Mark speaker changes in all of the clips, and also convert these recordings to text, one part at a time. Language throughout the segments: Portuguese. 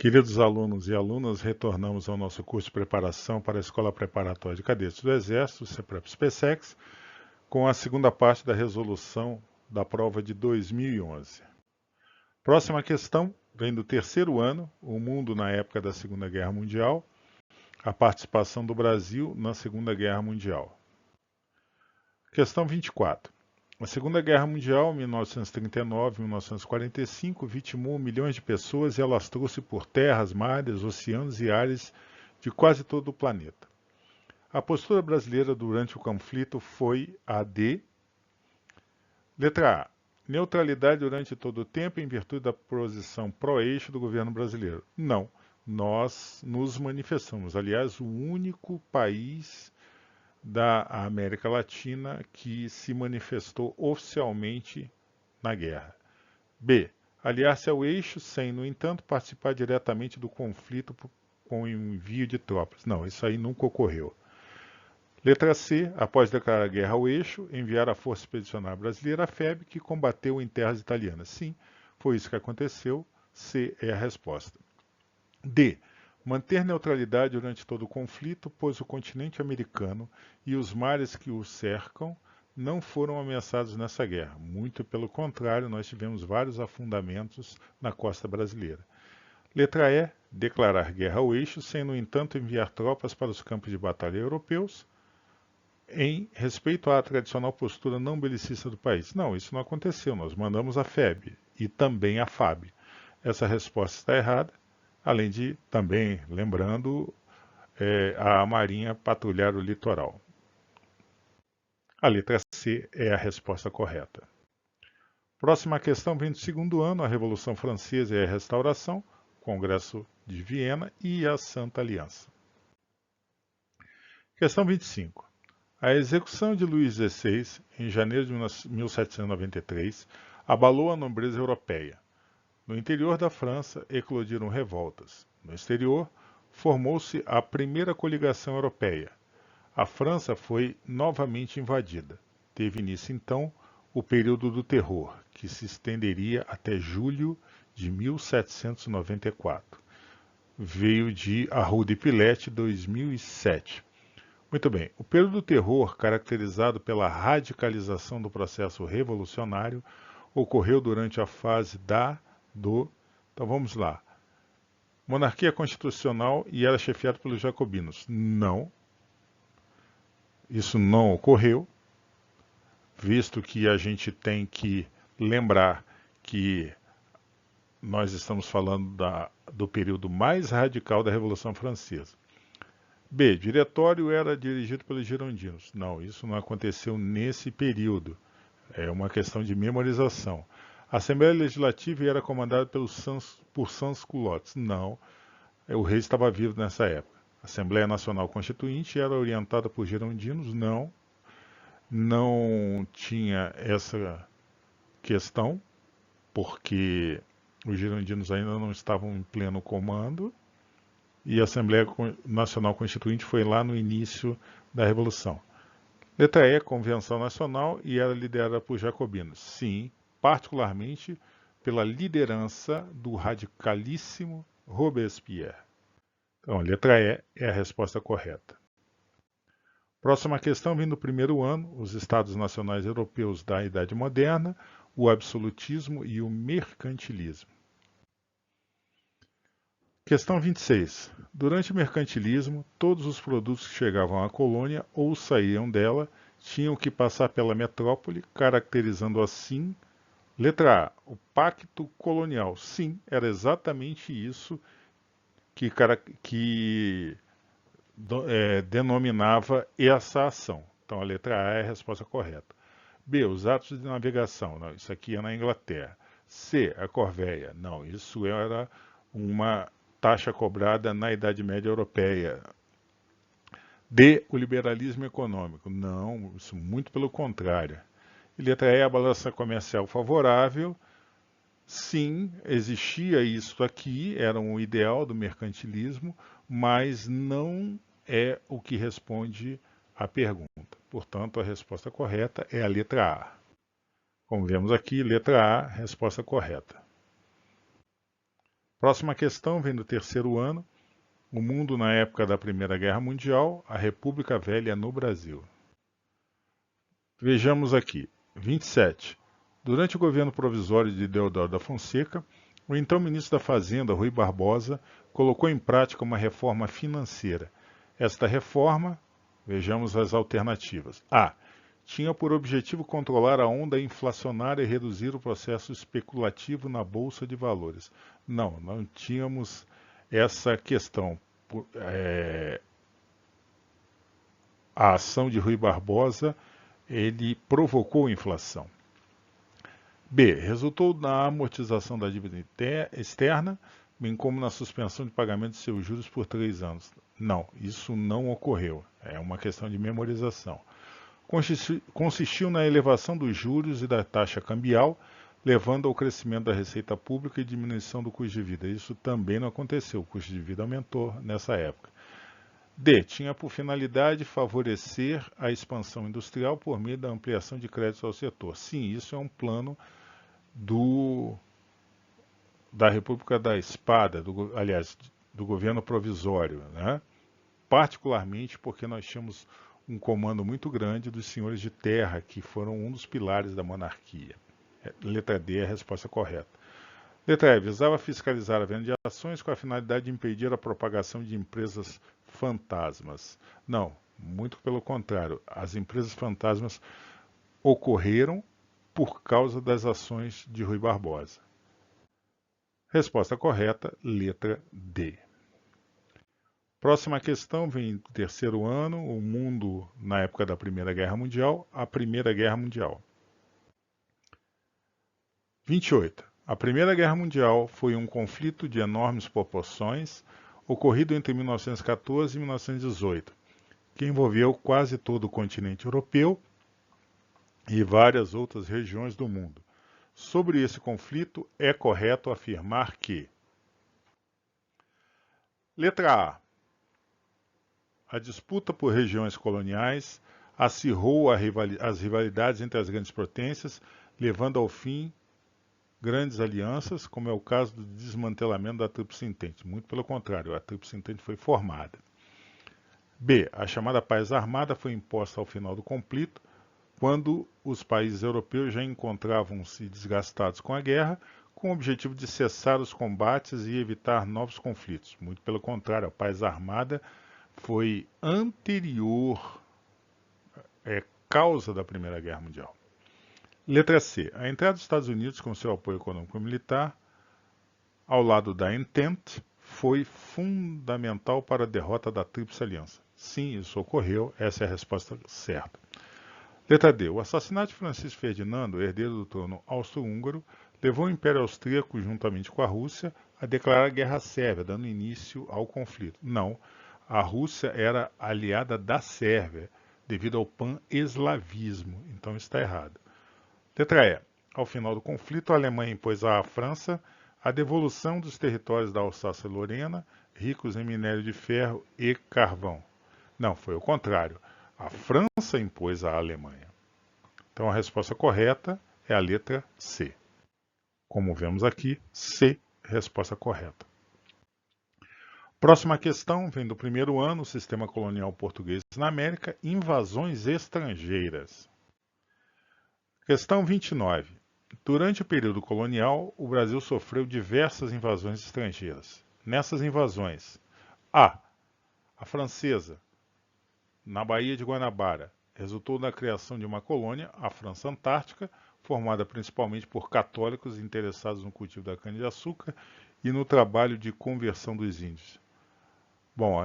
Speaker 1: Queridos alunos e alunas, retornamos ao nosso curso de preparação para a Escola Preparatória de Cadetes do Exército, CEPREP-SPECEX, com a segunda parte da resolução da prova de 2011. Próxima questão vem do terceiro ano, o mundo na época da Segunda Guerra Mundial, a participação do Brasil na Segunda Guerra Mundial. Questão 24. A Segunda Guerra Mundial, 1939-1945, vitimou milhões de pessoas e alastrou-se por terras, mares, oceanos e ares de quase todo o planeta. A postura brasileira durante o conflito foi a de... Letra A. Neutralidade durante todo o tempo em virtude da posição pró-eixo do governo brasileiro. Não, nós nos manifestamos. Aliás, o único país da América Latina que se manifestou oficialmente na guerra. B. Aliar-se ao eixo sem, no entanto, participar diretamente do conflito com o envio de tropas. Não, isso aí nunca ocorreu. Letra C. Após declarar guerra ao eixo, enviar a Força Expedicionária Brasileira, a FEB, que combateu em terras italianas. Sim, foi isso que aconteceu. C é a resposta. D. Manter neutralidade durante todo o conflito, pois o continente americano e os mares que o cercam não foram ameaçados nessa guerra. Muito pelo contrário, nós tivemos vários afundamentos na costa brasileira. Letra E. Declarar guerra ao eixo, sem, no entanto, enviar tropas para os campos de batalha europeus, em respeito à tradicional postura não belicista do país. Não, isso não aconteceu. Nós mandamos a FEB e também a FAB. Essa resposta está errada. Além de, também, lembrando, a Marinha patrulhar o litoral. A letra C é a resposta correta. Próxima questão vem do segundo ano, a Revolução Francesa e a Restauração, Congresso de Viena e a Santa Aliança. Questão 25. A execução de Luís XVI, em janeiro de 1793, abalou a nobreza europeia. No interior da França, eclodiram revoltas. No exterior, formou-se a primeira coligação europeia. A França foi novamente invadida. Teve início, então, o período do terror, que se estenderia até julho de 1794. Veio de Arroux de Pilete, 2007. Muito bem, o período do terror, caracterizado pela radicalização do processo revolucionário, ocorreu durante a fase então vamos lá. Monarquia constitucional e era chefiado pelos jacobinos. Não. Isso não ocorreu, visto que a gente tem que lembrar que nós estamos falando do período mais radical da Revolução Francesa. B. Diretório era dirigido pelos girondinos. Não, isso não aconteceu nesse período. É uma questão de memorização. A Assembleia Legislativa era comandada por sans-culottes. Não, o rei estava vivo nessa época. A Assembleia Nacional Constituinte era orientada por girondinos. Não tinha essa questão, porque os girondinos ainda não estavam em pleno comando, e a Assembleia Nacional Constituinte foi lá no início da Revolução. Letra E, Convenção Nacional, e era liderada por jacobinos. Sim, particularmente pela liderança do radicalíssimo Robespierre. Então, a letra E é a resposta correta. Próxima questão vem do primeiro ano, os Estados Nacionais Europeus da Idade Moderna, o absolutismo e o mercantilismo. Questão 26. Durante o mercantilismo, todos os produtos que chegavam à colônia ou saíam dela tinham que passar pela metrópole, caracterizando assim, letra A, o pacto colonial. Sim, era exatamente isso que denominava essa ação. Então a letra A é a resposta correta. B, os atos de navegação. Não, isso aqui é na Inglaterra. C, a corveia. Não, isso era uma taxa cobrada na Idade Média Europeia. D, o liberalismo econômico. Não, isso muito pelo contrário. E letra E, a balança comercial favorável. Sim, existia isso aqui, era um ideal do mercantilismo, mas não é o que responde à pergunta. Portanto, a resposta correta é a letra A. Como vemos aqui, letra A, resposta correta. Próxima questão vem do terceiro ano. O mundo na época da Primeira Guerra Mundial, a República Velha no Brasil. Vejamos aqui. 27. Durante o governo provisório de Deodoro da Fonseca, o então ministro da Fazenda, Rui Barbosa, colocou em prática uma reforma financeira. Esta reforma, vejamos as alternativas. A. Tinha por objetivo controlar a onda inflacionária e reduzir o processo especulativo na Bolsa de Valores. Não tínhamos essa questão. A ação de Rui Barbosa, ele provocou a inflação. B. Resultou na amortização da dívida externa, bem como na suspensão de pagamento de seus juros por 3 anos. Não, isso não ocorreu. É uma questão de memorização. Consistiu na elevação dos juros e da taxa cambial, levando ao crescimento da receita pública e diminuição do custo de vida. Isso também não aconteceu. O custo de vida aumentou nessa época. D. Tinha por finalidade favorecer a expansão industrial por meio da ampliação de créditos ao setor. Sim, isso é um plano da República da Espada, do governo provisório, né? Particularmente porque nós tínhamos um comando muito grande dos senhores de terra, que foram um dos pilares da monarquia. Letra D é a resposta correta. Letra E. Visava fiscalizar a venda de ações com a finalidade de impedir a propagação de empresas fantasmas. Não, muito pelo contrário. As empresas fantasmas ocorreram por causa das ações de Rui Barbosa. Resposta correta, letra D. Próxima questão vem do terceiro ano, o mundo na época da Primeira Guerra Mundial, a Primeira Guerra Mundial. 28. A Primeira Guerra Mundial foi um conflito de enormes proporções, ocorrido entre 1914 e 1918, que envolveu quase todo o continente europeu e várias outras regiões do mundo. Sobre esse conflito, é correto afirmar que: letra A disputa por regiões coloniais acirrou as rivalidades entre as grandes potências, levando ao fim grandes alianças, como é o caso do desmantelamento da Tríplice Entente. Muito pelo contrário, a Tríplice Entente foi formada. B. A chamada paz armada foi imposta ao final do conflito, quando os países europeus já encontravam-se desgastados com a guerra, com o objetivo de cessar os combates e evitar novos conflitos. Muito pelo contrário, a paz armada foi anterior, causa da Primeira Guerra Mundial. Letra C. A entrada dos Estados Unidos com seu apoio econômico e militar, ao lado da Entente, foi fundamental para a derrota da Tríplice Aliança. Sim, isso ocorreu, essa é a resposta certa. Letra D. O assassinato de Francisco Ferdinando, herdeiro do trono austro-húngaro, levou o Império Austríaco, juntamente com a Rússia, a declarar guerra à Sérvia, dando início ao conflito. Não, a Rússia era aliada da Sérvia, devido ao pan-eslavismo, então está errado. Letra E. Ao final do conflito, a Alemanha impôs à França a devolução dos territórios da Alsácia-Lorena, ricos em minério de ferro e carvão. Não, foi o contrário. A França impôs à Alemanha. Então a resposta correta é a letra C. Como vemos aqui, C, resposta correta. Próxima questão vem do primeiro ano, sistema colonial português na América, invasões estrangeiras. Questão 29. Durante o período colonial, o Brasil sofreu diversas invasões estrangeiras. Nessas invasões, A francesa, na Baía de Guanabara, resultou na criação de uma colônia, a França Antártica, formada principalmente por católicos interessados no cultivo da cana-de-açúcar e no trabalho de conversão dos índios. Bom,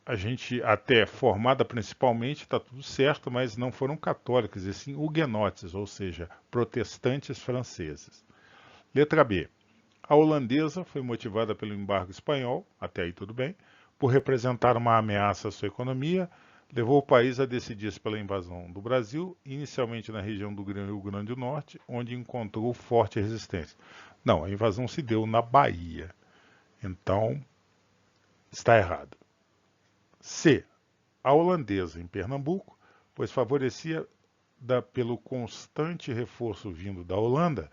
Speaker 1: a gente até formada principalmente, está tudo certo, mas não foram católicos, e sim huguenotes, ou seja, protestantes franceses. Letra B. A holandesa foi motivada pelo embargo espanhol, até aí tudo bem, por representar uma ameaça à sua economia, levou o país a decidir-se pela invasão do Brasil, inicialmente na região do Rio Grande do Norte, onde encontrou forte resistência. Não, a invasão se deu na Bahia. Então, está errado. C. A holandesa em Pernambuco, pois favorecia pelo constante reforço vindo da Holanda,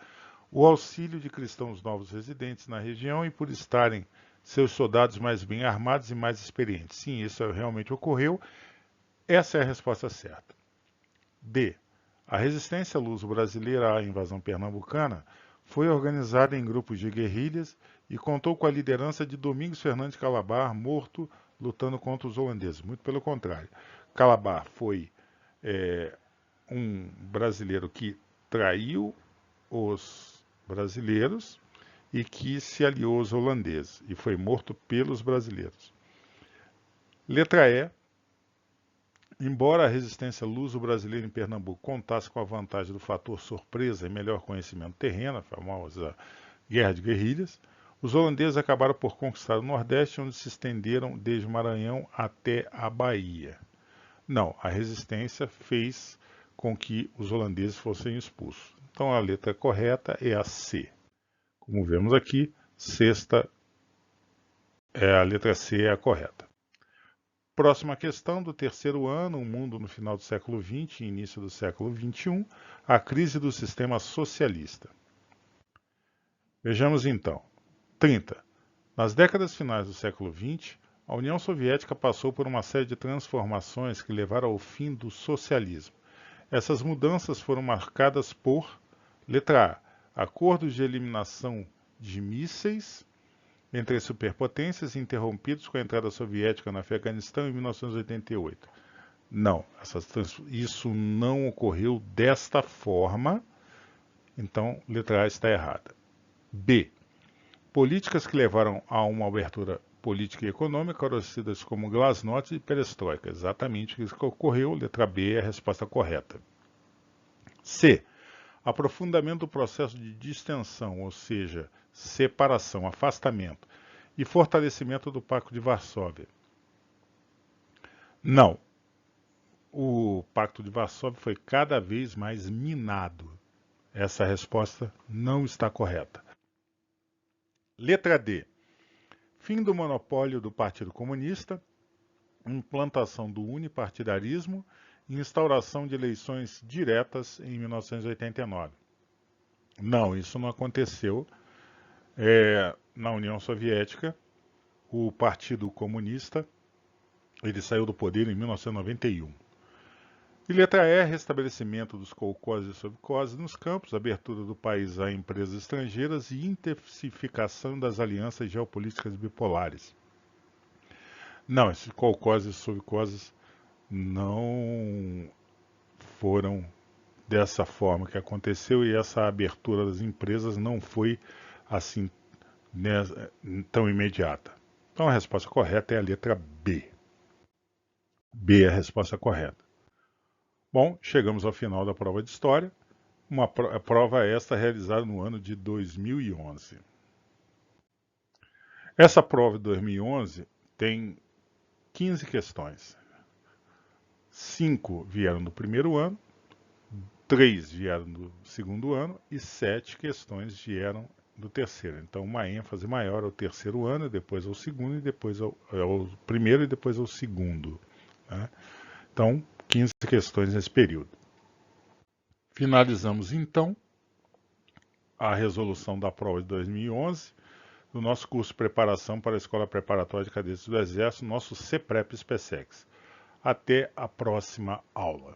Speaker 1: o auxílio de cristãos novos residentes na região e por estarem seus soldados mais bem armados e mais experientes. Sim, isso realmente ocorreu. Essa é a resposta certa. D. A resistência luso-brasileira à invasão pernambucana foi organizada em grupos de guerrilhas e contou com a liderança de Domingos Fernandes Calabar, morto lutando contra os holandeses. Muito pelo contrário. Calabar foi um brasileiro que traiu os brasileiros e que se aliou aos holandeses e foi morto pelos brasileiros. Letra E. Embora a resistência luso-brasileira em Pernambuco contasse com a vantagem do fator surpresa e melhor conhecimento terreno, a famosa guerra de guerrilhas, os holandeses acabaram por conquistar o Nordeste, onde se estenderam desde o Maranhão até a Bahia. Não, a resistência fez com que os holandeses fossem expulsos. Então a letra correta é a C. Como vemos aqui, a letra C é a correta. Próxima questão do terceiro ano, o mundo no final do século XX e início do século XXI, a crise do sistema socialista. Vejamos então. 30. Nas décadas finais do século XX, a União Soviética passou por uma série de transformações que levaram ao fim do socialismo. Essas mudanças foram marcadas por, letra A, acordos de eliminação de mísseis entre as superpotências interrompidos com a entrada soviética no Afeganistão em 1988. Não, isso não ocorreu desta forma, então letra A está errada. B. Políticas que levaram a uma abertura política e econômica, conhecidas como glasnost e perestroika. Exatamente isso que ocorreu, letra B é a resposta correta. C. Aprofundamento do processo de distensão, ou seja, separação, afastamento, e fortalecimento do Pacto de Varsóvia. Não. O Pacto de Varsóvia foi cada vez mais minado. Essa resposta não está correta. Letra D. Fim do monopólio do Partido Comunista, implantação do unipartidarismo e instauração de eleições diretas em 1989. Não, isso não aconteceu. Na União Soviética, o Partido Comunista ele saiu do poder em 1991. E letra E, restabelecimento dos kolkhozes e sovkhozes nos campos, abertura do país a empresas estrangeiras e intensificação das alianças geopolíticas bipolares. Não, esses kolkhozes e sovkhozes não foram dessa forma que aconteceu e essa abertura das empresas não foi assim tão imediata. Então a resposta correta é a letra B. B é a resposta correta. Bom, chegamos ao final da prova de História, uma prova esta realizada no ano de 2011. Essa prova de 2011 tem 15 questões. 5 vieram do primeiro ano, 3 vieram do segundo ano e 7 questões vieram do terceiro. Então, uma ênfase maior ao terceiro ano, depois ao segundo, e depois ao primeiro e depois ao segundo. Né? Então, 15 questões nesse período. Finalizamos, então, a resolução da prova de 2011 do nosso curso de preparação para a Escola Preparatória de Cadetes do Exército, nosso CPREP-SPECEX. Até a próxima aula.